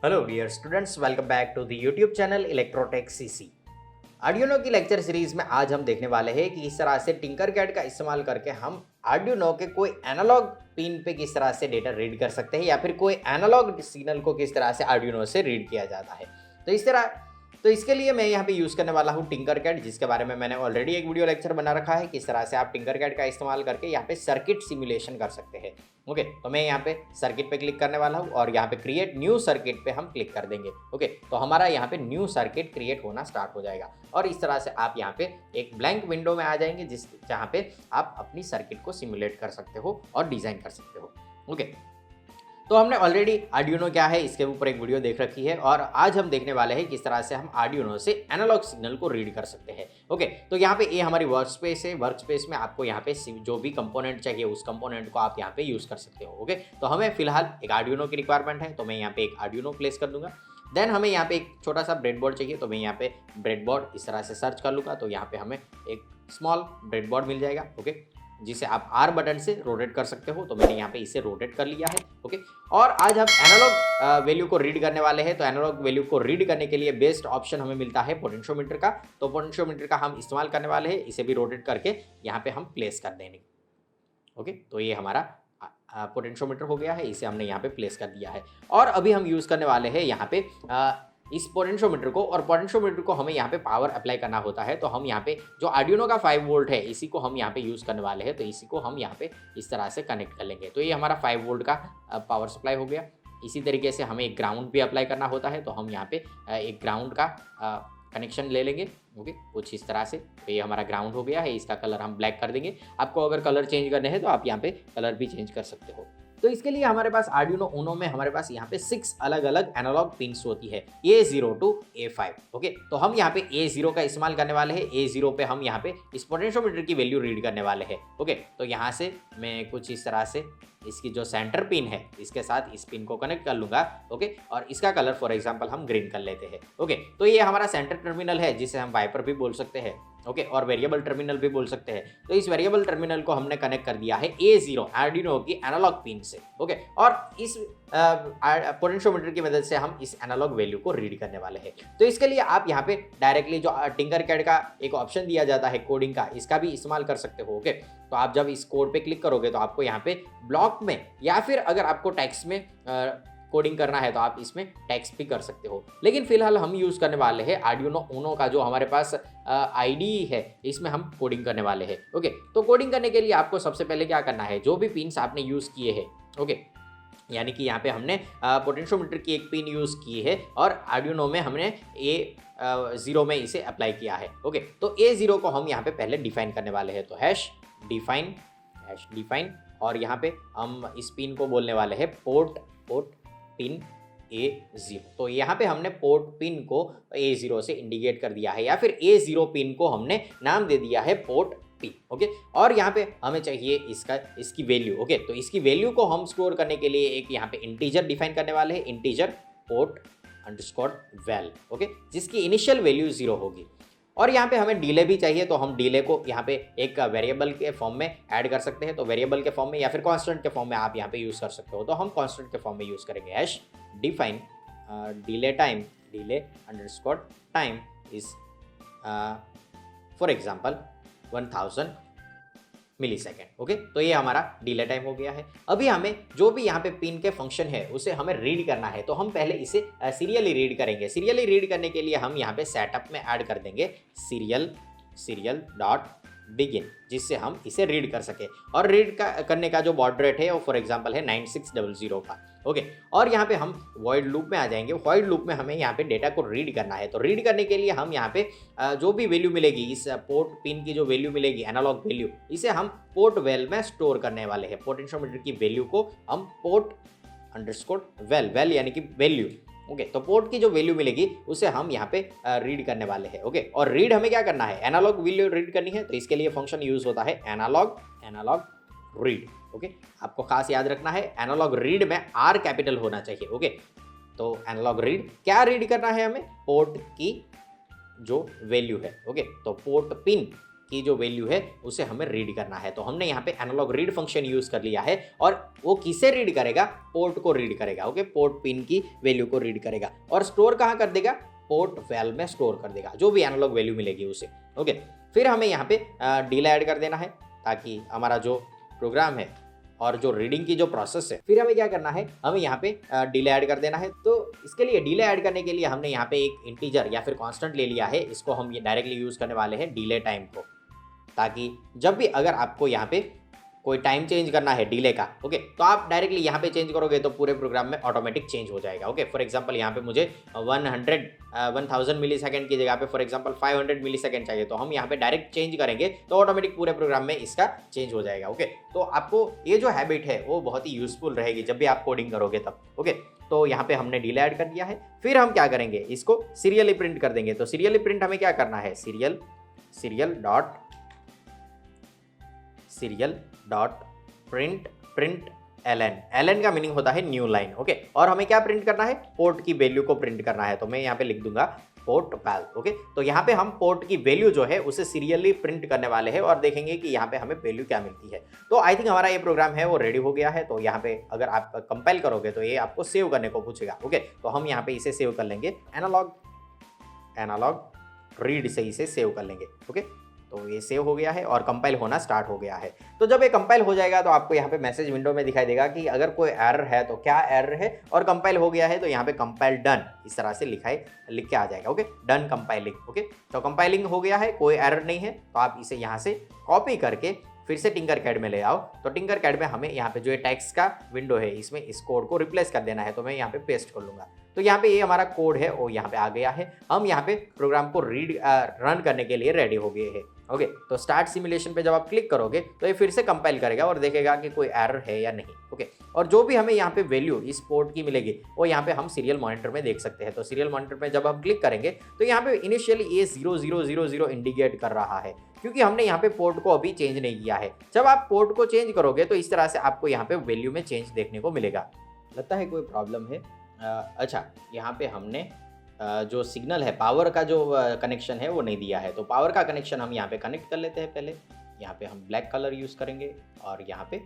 Hello dear students, welcome back to the YouTube channel Electrotech CC. Arduino की lecture series में आज हम देखने वाले हैं कि इस तरह से टिंकरकैड का इस्तेमाल करके हम आर्डिनो के कोई एनालॉग पिन पे किस तरह से डेटा रीड कर सकते हैं या फिर कोई एनालॉग सिग्नल को किस तरह से आर्डिनो से रीड किया जाता है। तो इसके लिए मैं यहाँ पे यूज़ करने वाला हूँ टिंकरकैड, जिसके बारे में मैंने ऑलरेडी एक वीडियो लेक्चर बना रखा है किस तरह से आप टिंकरकैड का इस्तेमाल करके यहाँ पे सर्किट सिमुलेशन कर सकते हैं। ओके, तो मैं यहाँ पे सर्किट पे क्लिक करने वाला हूँ और यहाँ पे क्रिएट न्यू सर्किट पे हम क्लिक कर देंगे। ओके, तो हमारा यहाँ पे न्यू सर्किट क्रिएट होना स्टार्ट हो जाएगा और इस तरह से आप यहाँ पे एक ब्लैंक विंडो में आ जाएंगे जहाँ पे आप अपनी सर्किट को सिमुलेट कर सकते हो और डिज़ाइन कर सकते हो। ओके, तो हमने ऑलरेडी आर्डिनो क्या है इसके ऊपर एक वीडियो देख रखी है और आज हम देखने वाले हैं किस तरह से हम आर्डिनो से एनालॉग सिग्नल को रीड कर सकते हैं। ओके, तो यहाँ पे ये हमारी वर्क स्पेस है। वर्क स्पेस में आपको यहाँ पे जो भी कंपोनेंट चाहिए उस कंपोनेंट को आप यहाँ पे यूज़ कर सकते हो। ओके, तो हमें फिलहाल एक आर्डिनो की रिक्वायरमेंट है, तो मैं यहाँ पे एक आर्डिनो प्लेस कर दूंगा। देन हमें यहाँ पे एक छोटा सा ब्रेडबोर्ड चाहिए, तो मैं यहाँ पे ब्रेडबोर्ड इस तरह से सर्च कर लूँगा, तो यहाँ पे हमें एक स्मॉल ब्रेडबोर्ड मिल जाएगा। ओके, जिसे आप आर बटन से रोटेट कर सकते हो, तो मैंने यहाँ पे इसे रोटेट कर लिया है। ओके, और आज हम एनालॉग वैल्यू को रीड करने वाले हैं। तो एनालॉग वैल्यू को रीड करने के लिए बेस्ट ऑप्शन हमें मिलता है पोटेंशियोमीटर का। तो पोटेंशियोमीटर का हम इस्तेमाल करने वाले हैं, इसे भी रोटेट करके यहाँ पे हम प्लेस कर देंगे। ओके, तो ये हमारा पोटेंशियोमीटर हो गया है, इसे हमने यहाँ पे प्लेस कर दिया है। और अभी हम यूज़ करने वाले हैं यहाँ पे इस पोटेंशियोमीटर को, और पोटेंशियोमीटर को हमें यहाँ पे पावर अप्लाई करना होता है। तो हम यहाँ पे जो आर्डिनो का 5 वोल्ट है इसी को हम यहाँ पे यूज़ करने वाले हैं, तो इसी को हम यहाँ पे इस तरह से कनेक्ट कर लेंगे। तो ये हमारा 5 वोल्ट का पावर सप्लाई हो गया। इसी तरीके से हमें एक ग्राउंड भी अप्लाई करना होता है, तो हम यहाँ पे एक ग्राउंड का कनेक्शन ले लेंगे। ओके, कुछ इस तरह से। तो ये हमारा ग्राउंड हो गया है, इसका कलर हम ब्लैक कर देंगे। आपको अगर कलर चेंज करने हैं तो आप यहाँ पे कलर भी चेंज कर सकते हो। तो इसके लिए हमारे पास आर्डिनो ऊनो में हमारे पास यहाँ पे 6 अलग अलग एनालॉग पिन्स होती है, A0 to A5। ओके, तो हम यहाँ पे A0 का इस्तेमाल करने वाले हैं। A0 पे हम यहाँ पे इस पोटेंशियोमीटर की वैल्यू रीड करने वाले हैं। ओके, तो यहाँ से मैं कुछ इस तरह से इसकी जो सेंटर पिन है इसके साथ इस पिन को कनेक्ट कर लूँगा। ओके, और इसका कलर फॉर एग्जांपल हम ग्रीन कर लेते हैं। ओके, तो ये हमारा सेंटर टर्मिनल है, जिसे हम वाइपर भी बोल सकते हैं। ओके, और वेरिएबल टर्मिनल भी बोल सकते हैं। तो इस वेरिएबल टर्मिनल को हमने कनेक्ट कर दिया है A0 आर्डिनो की एनालॉग पिन से। ओके, और इस पोटेंशियोमीटर की मदद से हम इस एनालॉग वैल्यू को रीड करने वाले हैं। तो इसके लिए आप यहाँ पे डायरेक्टली जो टिंकरकैड का एक ऑप्शन दिया जाता है कोडिंग का, इसका भी इस्तेमाल कर सकते हो। ओके, तो आप जब इस कोड पे क्लिक करोगे तो आपको यहाँ पे ब्लॉक में, या फिर अगर आपको टेक्स्ट में कोडिंग करना है तो आप इसमें टेक्स्ट भी कर सकते हो। लेकिन फिलहाल हम यूज़ करने वाले हैं आर्डिनो ऊनो का जो हमारे पास आईडी है, इसमें हम कोडिंग करने वाले हैं। ओके, तो कोडिंग करने के लिए आपको सबसे पहले क्या करना है, जो भी पिन्स आपने यूज़ किए हैं, ओके, यानी कि यहाँ पे हमने पोटेंशियोमीटर की एक पिन यूज़ की है और आर्डिनो में हमने A0 में इसे अप्लाई किया है। ओके, तो A0 को हम यहाँ पे पहले डिफाइन करने वाले हैं। तो हैश डिफाइन, और यहाँ पे हम इस पिन को बोलने वाले हैं पोर्ट पिन A0। तो यहाँ पे हमने पोर्ट पिन को A0 से इंडिकेट कर दिया है, या फिर A0 पिन को हमने नाम दे दिया है पोर्ट पिन। ओके, और यहाँ पे हमें चाहिए इसकी वैल्यू। ओके, तो इसकी वैल्यू को हम स्टोर करने के लिए एक यहाँ पे इंटीजर डिफाइन करने वाले हैं, integer port underscore val. Okay, जिसकी इनिशियल वैल्यू 0 होगी। और यहाँ पे हमें डिले भी चाहिए, तो हम डिले को यहाँ पे एक वेरिएबल के फॉर्म में ऐड कर सकते हैं। तो वेरिएबल के फॉर्म में या फिर कांस्टेंट के फॉर्म में आप यहाँ पे यूज़ कर सकते हो। तो हम कांस्टेंट के फॉर्म में यूज़ करेंगे। Hash define delay underscore time is for example 1000 millisecond. Okay, तो ये हमारा डिले टाइम हो गया है। अभी हमें जो भी यहाँ पे पिन के फंक्शन है उसे हमें रीड करना है, तो हम पहले इसे सीरियली रीड करेंगे। सीरियली रीड करने के लिए हम यहाँ पे सेटअप में ऐड कर देंगे सीरियल डॉट बिगिन, जिससे हम इसे रीड कर सके। और रीड करने का जो बॉड रेट है वो फॉर एग्जांपल है 9600 का। ओके, और यहाँ पे हम वॉइड लूप में आ जाएंगे। वॉइड लूप में हमें यहाँ पे डेटा को रीड करना है। तो रीड करने के लिए हम यहाँ पे जो भी वैल्यू मिलेगी, इस पोर्ट पिन की जो वैल्यू मिलेगी एनालॉग वैल्यू, इसे हम पोर्ट वेल में स्टोर करने वाले हैं। पोटेंशियोमीटर की वैल्यू को हम पोर्ट अंडरस्कोर वेल यानी कि वैल्यू। ओके, तो पोर्ट की जो वैल्यू मिलेगी उसे हम यहाँ पे रीड करने वाले हैं। ओके, और रीड हमें क्या करना है, एनालॉग वैल्यू रीड करनी है। तो इसके लिए फंक्शन यूज होता है एनालॉग रीड। ओके, आपको खास याद रखना है एनालॉग रीड में R कैपिटल होना चाहिए। ओके, तो एनालॉग रीड क्या रीड करना है हमें, पोर्ट की जो वैल्यू है। ओके, तो पोर्ट पिन की जो वैल्यू है उसे हमें रीड करना है। तो हमने यहाँ पे एनालॉग रीड फंक्शन यूज कर लिया है और वो किसे रीड करेगा, पोर्ट को रीड करेगा। ओके, पोर्ट पिन की वैल्यू को रीड करेगा और स्टोर कहाँ कर देगा, पोर्ट वेल में स्टोर कर देगा जो भी एनालॉग वैल्यू मिलेगी उसे। ओके, फिर हमें यहाँ पे डिले ऐड कर देना है ताकि हमारा जो प्रोग्राम है और जो रीडिंग की जो प्रोसेस है, फिर हमें क्या करना है, हमें यहाँ पे डिले ऐड कर देना है। तो इसके लिए डिले ऐड करने के लिए हमने यहाँ पे एक इंटीजर या फिर कांस्टेंट ले लिया है। इसको हम ये डायरेक्टली यूज करने वाले हैं डिले टाइम को, ताकि जब भी अगर आपको यहाँ पे कोई टाइम चेंज करना है डिले का, ओके, तो आप डायरेक्टली यहाँ पे चेंज करोगे तो पूरे प्रोग्राम में ऑटोमेटिक चेंज हो जाएगा। ओके, फॉर एग्जांपल यहाँ पे मुझे 1000 मिली सेकेंड की जगह पे फॉर एग्जांपल 500 मिली सेकेंड चाहिए, तो हम यहाँ पे डायरेक्ट चेंज करेंगे तो ऑटोमेटिक पूरे प्रोग्राम में इसका चेंज हो जाएगा। ओके, तो आपको ये जो हैबिट है वो बहुत ही यूजफुल रहेगी जब भी आप कोडिंग करोगे तब। ओके, तो यहाँ पे हमने डिले ऐड कर दिया है। फिर हम क्या करेंगे, इसको सीरियली प्रिंट कर देंगे। तो सीरियली प्रिंट हमें क्या करना है, सीरियल डॉट प्रिंट एलन का मीनिंग होता है न्यू लाइन। ओके, और हमें क्या प्रिंट करना है, पोर्ट की वैल्यू को प्रिंट करना है। तो मैं यहाँ पे लिख दूंगा पोर्ट वैल। ओके, तो यहाँ पे हम पोर्ट की वैल्यू जो है उसे सीरियली प्रिंट करने वाले हैं और देखेंगे कि यहाँ पे हमें वैल्यू क्या मिलती है। तो आई थिंक हमारा ये प्रोग्राम है वो रेडी हो गया है। तो यहाँ पे अगर आप कंपाइल करोगे तो ये आपको सेव करने को पूछेगा। ओके, तो हम यहाँ पे इसे सेव कर लेंगे, एनालॉग रीड से इसे सेव कर लेंगे। ओके, तो ये सेव हो गया है और कंपाइल होना स्टार्ट हो गया है। तो जब ये कंपाइल हो जाएगा तो आपको यहाँ पे मैसेज विंडो में दिखाई देगा कि अगर कोई एरर है तो क्या एरर है, और कंपाइल हो गया है तो यहाँ पे कंपाइल डन इस तरह से लिख के आ जाएगा। Okay, done compiling. ओके, तो कंपाइलिंग हो गया है, कोई एरर नहीं है। तो आप इसे यहाँ से कॉपी करके फिर से टिंकरकैड में ले आओ। तो टिंकरकैड में हमें यहाँ पे जो ये टेक्स्ट का विंडो है इसमें इस कोड को रिप्लेस कर देना है। तो मैं यहाँ पे पेस्ट कर लूँगा। तो यहाँ पे ये हमारा कोड है वो यहाँ पे आ गया है। हम यहाँ पे प्रोग्राम को रन करने के लिए रेडी हो गए हैं। ओके, तो स्टार्ट सिमुलेशन पे जब आप क्लिक करोगे तो ये फिर से कंपाइल करेगा और देखेगा कि कोई एरर है या नहीं। ओके, और जो भी हमें यहाँ पे वैल्यू इस पोर्ट की मिलेगी वो यहाँ पे हम सीरियल मॉनिटर में देख सकते हैं। तो सीरियल मॉनिटर में जब हम क्लिक करेंगे तो यहाँ पे इनिशियली ये 0000 इंडिकेट कर रहा है क्योंकि हमने यहाँ पे पोर्ट को अभी चेंज नहीं किया है। जब आप पोर्ट को चेंज करोगे तो इस तरह से आपको यहाँ पे वैल्यू में चेंज देखने को मिलेगा। लगता है कोई प्रॉब्लम है। अच्छा, यहाँ पे हमने जो सिग्नल है, पावर का जो कनेक्शन है वो नहीं दिया है। तो पावर का कनेक्शन हम यहाँ पे कनेक्ट कर लेते हैं। पहले यहाँ पे हम ब्लैक कलर यूज़ करेंगे और यहाँ पे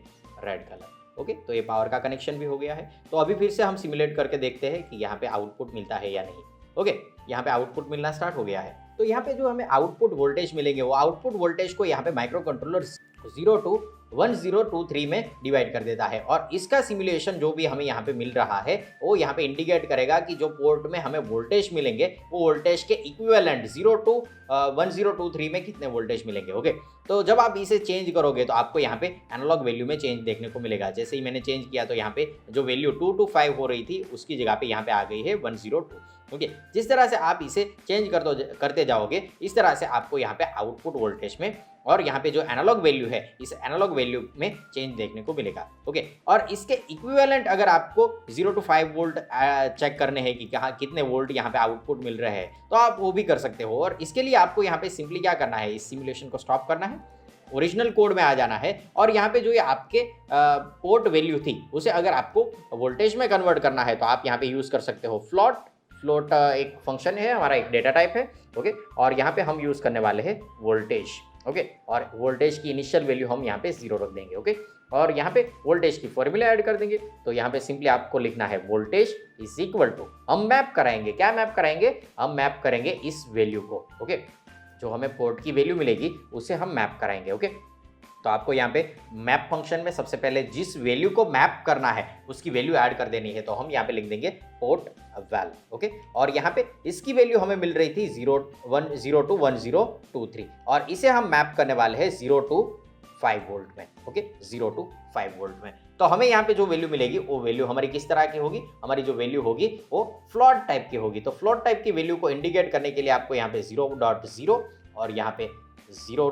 रेड कलर। ओके, तो ये पावर का कनेक्शन भी हो गया है। तो अभी फिर से हम सिमुलेट करके देखते हैं कि यहाँ पे आउटपुट मिलता है या नहीं। ओके, यहाँ पे आउटपुट मिलना स्टार्ट हो गया है। तो यहाँ पे जो हमें आउटपुट वोल्टेज मिलेंगे वो आउटपुट वोल्टेज को यहाँ पे माइक्रो कंट्रोलर 0 to 1023 में डिवाइड कर देता है और इसका सिमुलेशन जो भी हमें यहाँ पे मिल रहा है वो यहाँ पे इंडिकेट करेगा कि जो पोर्ट में हमें वोल्टेज मिलेंगे वो वोल्टेज के इक्विवेलेंट 0 to 1023 में कितने वोल्टेज मिलेंगे। ओके, तो जब आप इसे चेंज करोगे तो आपको यहाँ पे एनालॉग वैल्यू में चेंज देखने को मिलेगा। जैसे ही मैंने चेंज किया तो यहाँ पे जो वैल्यू 2 to 5 हो रही थी उसकी जगह पे यहाँ पे आ गई है 102। ओके, जिस तरह से आप इसे चेंज करते जाओगे इस तरह से आपको यहाँ पे आउटपुट वोल्टेज में और यहाँ पे जो एनालॉग वैल्यू है इस एनालॉग वैल्यू में चेंज देखने को मिलेगा। ओके, और इसके इक्विवेलेंट अगर आपको 0 to 5 वोल्ट चेक करने हैं कि कहाँ कितने वोल्ट यहाँ पे आउटपुट मिल रहे हैं तो आप वो भी कर सकते हो। और इसके लिए आपको यहाँ पे सिंपली क्या करना है, इस सिमुलेशन को स्टॉप करना है, ओरिजिनल कोड में आ जाना है और यहाँ पे जो ये आपके पोर्ट वैल्यू थी उसे अगर आपको वोल्टेज में कन्वर्ट करना है तो आप यहाँ पे यूज़ कर सकते हो फ्लोट एक फंक्शन है हमारा, एक डेटा टाइप है। ओके, और यहाँ पे हम यूज़ करने वाले हैं वोल्टेज। ओके, और वोल्टेज की इनिशियल वैल्यू हम यहाँ पे 0 रख देंगे। ओके, और यहाँ पे वोल्टेज की फॉर्मूला ऐड कर देंगे। तो यहाँ पे सिंपली आपको लिखना है वोल्टेज इज इक्वल टू, हम मैप कराएंगे, क्या मैप कराएंगे, हम मैप करेंगे इस वैल्यू को। ओके, जो हमें पोर्ट की वैल्यू मिलेगी उसे हम मैप कराएंगे। ओके, तो आपको यहाँ पे मैप फंक्शन में सबसे पहले जिस वैल्यू को मैप करना है उसकी वैल्यू ऐड कर देनी है। तो हम यहाँ पे लिख देंगे पोर्ट वैल। ओके, और यहाँ पे इसकी वैल्यू हमें मिल रही थी 0 to 1023 और इसे हम मैप करने वाले हैं 0 to 5 वोल्ट में। ओके, 0 to 5 वोल्ट में। तो हमें यहाँ पे जो वैल्यू मिलेगी वो वैल्यू हमारी किस तरह की होगी, हमारी जो वैल्यू होगी वो फ्लोट टाइप की होगी। तो फ्लोट टाइप की वैल्यू को इंडिकेट करने के लिए आपको यहाँ पे 0.0 और यहाँ पे 0.0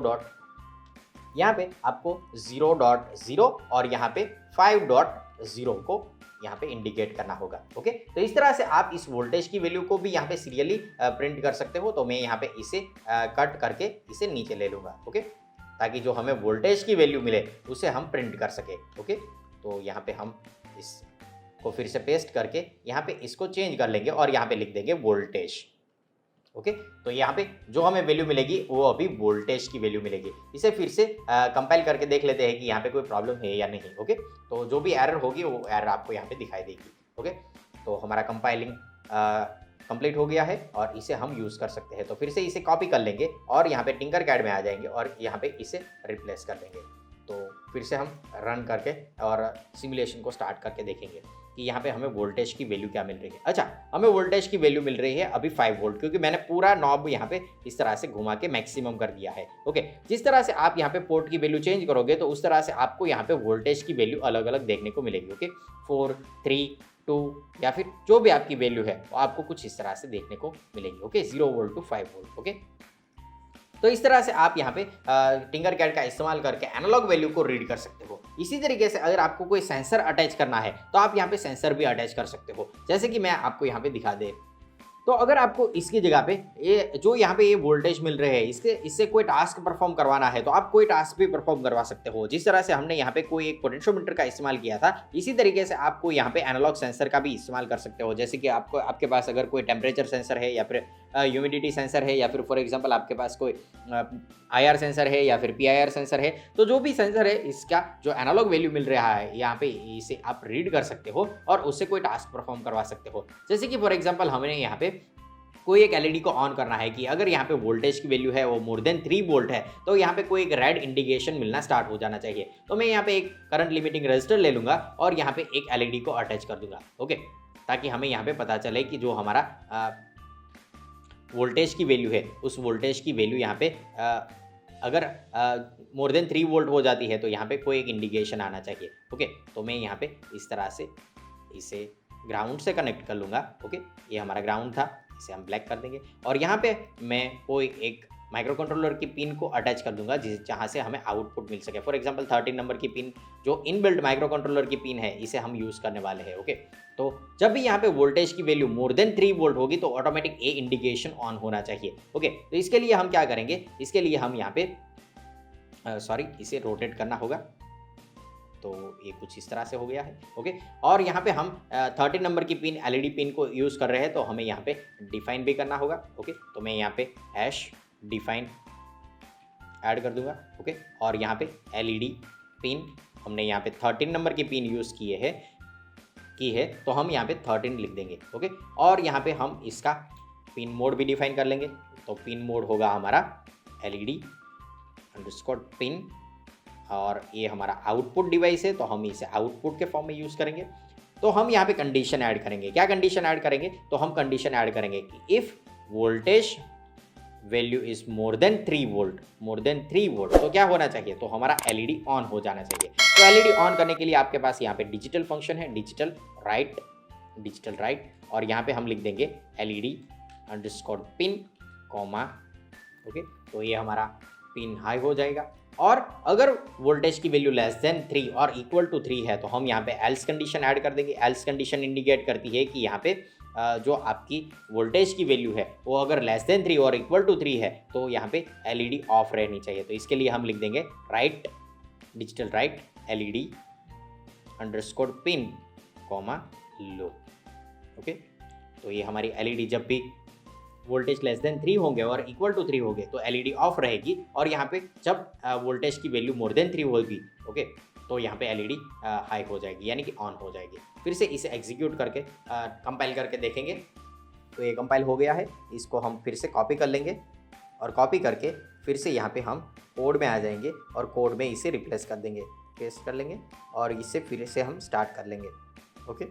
और यहाँ पे 5.0 को यहाँ पे इंडिकेट करना होगा। ओके, तो इस तरह से आप इस वोल्टेज की वैल्यू को भी यहाँ पे सीरियली प्रिंट कर सकते हो। तो मैं यहाँ पे इसे कट करके इसे नीचे ले लूँगा। ओके, ताकि जो हमें वोल्टेज की वैल्यू मिले उसे हम प्रिंट कर सके। ओके, तो यहाँ पे हम इसको फिर से पेस्ट करके यहाँ पे इसको चेंज कर लेंगे और यहाँ पे लिख देंगे वोल्टेज। ओके। तो यहाँ पे जो हमें वैल्यू मिलेगी वो अभी वोल्टेज की वैल्यू मिलेगी। इसे फिर से कंपाइल करके देख लेते हैं कि यहाँ पे कोई प्रॉब्लम है या नहीं। ओके, तो जो भी एरर होगी वो एरर आपको यहाँ पे दिखाई देगी। ओके, तो हमारा कंपाइलिंग कंप्लीट हो गया है और इसे हम यूज़ कर सकते हैं। तो फिर से इसे कॉपी कर लेंगे और यहाँ पे टिंकरकैड में आ जाएंगे और यहाँ पे इसे रिप्लेस कर देंगे। तो फिर से हम रन करके और सिमुलेशन को स्टार्ट करके देखेंगे कि यहाँ पे हमें वोल्टेज की वैल्यू क्या मिल रही है। अच्छा, हमें वोल्टेज की वैल्यू मिल रही है अभी 5 वोल्ट, क्योंकि मैंने पूरा नॉब यहाँ पे इस तरह से घुमा के मैक्सिमम कर दिया है। ओके, जिस तरह से आप यहाँ पे पोर्ट की वैल्यू चेंज करोगे तो उस तरह से आपको यहाँ पे वोल्टेज की वैल्यू अलग अलग देखने को मिलेगी। ओके, 4, 3, 2 या फिर जो भी आपकी वैल्यू है वो आपको कुछ इस तरह से देखने को मिलेगी। Okay, 0 volt to 5 volt. Okay, तो इस तरह से आप यहाँ पे टिंकरकैड का इस्तेमाल करके एनालॉग वैल्यू को रीड कर सकते हो। इसी तरीके से अगर आपको कोई सेंसर अटैच करना है तो आप यहाँ पे सेंसर भी अटैच कर सकते हो, जैसे कि मैं आपको यहाँ पे दिखा दे। तो अगर आपको इसकी जगह पे ये जो यहाँ पे ये वोल्टेज मिल रहे हैं इससे कोई टास्क परफॉर्म करवाना है तो आप कोई टास्क भी परफॉर्म करवा सकते हो। जिस तरह से हमने यहाँ पे कोई एक पोटेंशियोमीटर का इस्तेमाल किया था, इसी तरीके से आपको यहाँ पे एनालॉग सेंसर का भी इस्तेमाल कर सकते हो। जैसे कि आपके पास अगर कोई टेम्परेचर सेंसर है या फिर ह्यूमिडिटी सेंसर है या फिर फॉर एग्जांपल आपके पास कोई IR सेंसर है या फिर PIR सेंसर है, तो जो भी सेंसर है इसका जो एनालॉग वैल्यू मिल रहा है यहाँ पे इसे आप रीड कर सकते हो और उससे कोई टास्क परफॉर्म करवा सकते हो। जैसे कि फॉर एग्जांपल हमने यहाँ पे कोई एक LED को ऑन करना है कि अगर यहाँ पे वोल्टेज की वैल्यू है वो मोर देन 3 वोल्ट है तो यहाँ पे कोई एक रेड इंडिकेशन मिलना स्टार्ट हो जाना चाहिए। तो मैं यहाँ पे एक करंट लिमिटिंग रजिस्टर ले लूँगा और यहाँ पे एक LED को अटैच कर दूंगा। ओके, ताकि हमें यहाँ पे पता चले कि जो हमारा वोल्टेज की वैल्यू है उस वोल्टेज की वैल्यू यहाँ पे अगर मोर देन 3 वोल्ट हो जाती है तो यहाँ पे कोई एक इंडिकेशन आना चाहिए। ओके, तो मैं यहाँ पे इस तरह से इसे ग्राउंड से कनेक्ट कर लूँगा। ओके, ये हमारा ग्राउंड था, इसे हम ब्लैक कर देंगे और यहाँ पे मैं कोई एक माइक्रो कंट्रोलर की पिन को अटैच कर दूंगा जहाँ से हमें आउटपुट मिल सके। फॉर एग्जांपल 13 नंबर की पिन जो इनबिल्ट माइक्रो कंट्रोलर की पिन है इसे हम यूज़ करने वाले हैं। ओके, तो जब भी यहाँ पे वोल्टेज की वैल्यू मोर देन 3 वोल्ट होगी तो ऑटोमेटिक ए इंडिकेशन ऑन होना चाहिए। ओके, तो इसके लिए हम क्या करेंगे, इसके लिए हम यहाँ पे इसे रोटेट करना होगा। तो ये कुछ इस तरह से हो गया है। ओके, और यहाँ पे हम 13 नंबर की पिन LED पिन को यूज़ कर रहे हैं तो हमें यहाँ पे डिफाइन भी करना होगा। ओके, तो मैं यहाँ पे #define ऐड कर दूंगा। ओके, और यहाँ पे LED पिन हमने यहाँ पे 13 नंबर की पिन यूज़ की है तो हम यहाँ पे 13 लिख देंगे। ओके, और यहाँ पे हम इसका पिन मोड भी डिफाइन कर लेंगे। तो पिन मोड होगा हमारा LED_पिन और ये हमारा आउटपुट डिवाइस है तो हम इसे आउटपुट के फॉर्म में यूज़ करेंगे। तो हम यहाँ पे कंडीशन ऐड करेंगे। क्या कंडीशन ऐड करेंगे, तो हम कंडीशन ऐड करेंगे कि if voltage value is more than 3 volt तो क्या होना चाहिए, तो हमारा LED ऑन हो जाना चाहिए। तो LED ऑन करने के लिए आपके पास यहाँ पे डिजिटल फंक्शन है, डिजिटल राइट और यहाँ पे हम लिख देंगे LED_पिन कॉमा। ओके, तो ये हमारा पिन हाई हो जाएगा और अगर वोल्टेज की वैल्यू लेस देन 3 और इक्वल टू 3 है तो हम यहाँ पे एल्स कंडीशन ऐड कर देंगे। एल्स कंडीशन इंडिकेट करती है कि यहाँ पे जो आपकी वोल्टेज की वैल्यू है वो अगर लेस देन 3 और इक्वल टू 3 है तो यहाँ पे LED ऑफ रहनी चाहिए। तो इसके लिए हम लिख देंगे डिजिटल राइट LED_पिन कॉमा लो। ओके, तो ये हमारी LED जब भी वोल्टेज लेस देन 3 होंगे और इक्वल टू 3 होंगे तो LED ऑफ रहेगी और यहाँ पे जब वोल्टेज की वैल्यू मोर देन 3 होगी ओके तो यहाँ पे LED हाई हो जाएगी यानी कि ऑन हो जाएगी। फिर से इसे एग्जीक्यूट करके कंपाइल करके देखेंगे तो ये कंपाइल हो गया है। इसको हम फिर से कॉपी कर लेंगे और कॉपी करके फिर से यहाँ पे हम कोड में आ जाएंगे और कोड में इसे रिप्लेस कर देंगे, पेस्ट कर लेंगे और इससे फिर से हम स्टार्ट कर लेंगे। ओके,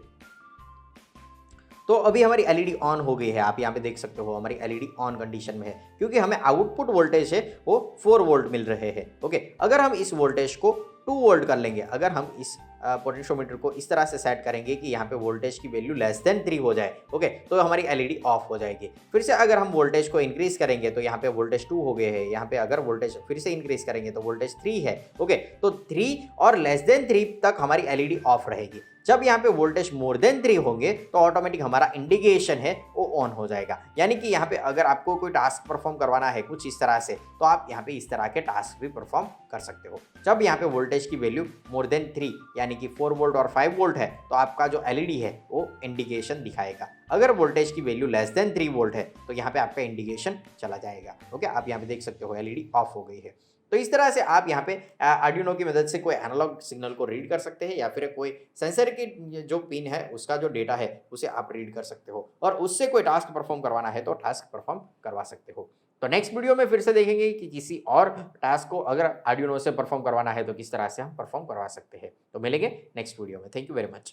तो अभी हमारी LED ऑन हो गई है। आप यहाँ पे देख सकते हो हमारी LED ऑन कंडीशन में है क्योंकि हमें आउटपुट वोल्टेज है वो 4 वोल्ट मिल रहे हैं। ओके, अगर हम इस वोल्टेज को 2 वोल्ट कर लेंगे, अगर हम इस पोटेंशियोमीटर को इस तरह से सेट करेंगे कि यहाँ पे वोल्टेज की वैल्यू लेस देन 3 हो जाए ओके तो हमारी LED ऑफ हो जाएगी। फिर से अगर हम वोल्टेज को इंक्रीज करेंगे तो यहाँ पे वोल्टेज 2 हो गए हैं। यहाँ पे अगर वोल्टेज फिर से इंक्रीज करेंगे तो वोल्टेज 3 है। ओके, तो 3 और लेस देन 3 तक हमारी LED ऑफ रहेगी। जब यहाँ पे वोल्टेज मोर देन 3 होंगे तो ऑटोमेटिक हमारा इंडिकेशन है वो ऑन हो जाएगा। यानी कि यहाँ पे अगर आपको कोई टास्क परफॉर्म करवाना है कुछ इस तरह से, तो आप यहाँ पे इस तरह के टास्क भी परफॉर्म कर सकते हो। जब यहाँ पे वोल्टेज की वैल्यू मोर देन 3 यानी कि 4 वोल्ट और 5 वोल्ट है तो आपका जो एलईडी है वो इंडिकेशन दिखाएगा। अगर वोल्टेज की वैल्यू लेस देन 3 वोल्ट है तो यहाँ पे आपका इंडिकेशन चला जाएगा। ओके, आप यहाँ पे देख सकते हो एलईडी ऑफ हो गई है। तो इस तरह से आप यहाँ पे आर्डिनो की मदद से कोई एनालॉग सिग्नल को रीड कर सकते हैं या फिर कोई सेंसर की जो पिन है उसका जो डेटा है उसे आप रीड कर सकते हो और उससे कोई टास्क परफॉर्म करवाना है तो टास्क परफॉर्म करवा सकते हो। तो नेक्स्ट वीडियो में फिर से देखेंगे कि किसी और टास्क को अगर आर्डिनो से परफॉर्म करवाना है तो किस तरह से हम परफॉर्म करवा सकते हैं। तो मिलेंगे नेक्स्ट वीडियो में। Thank you very much.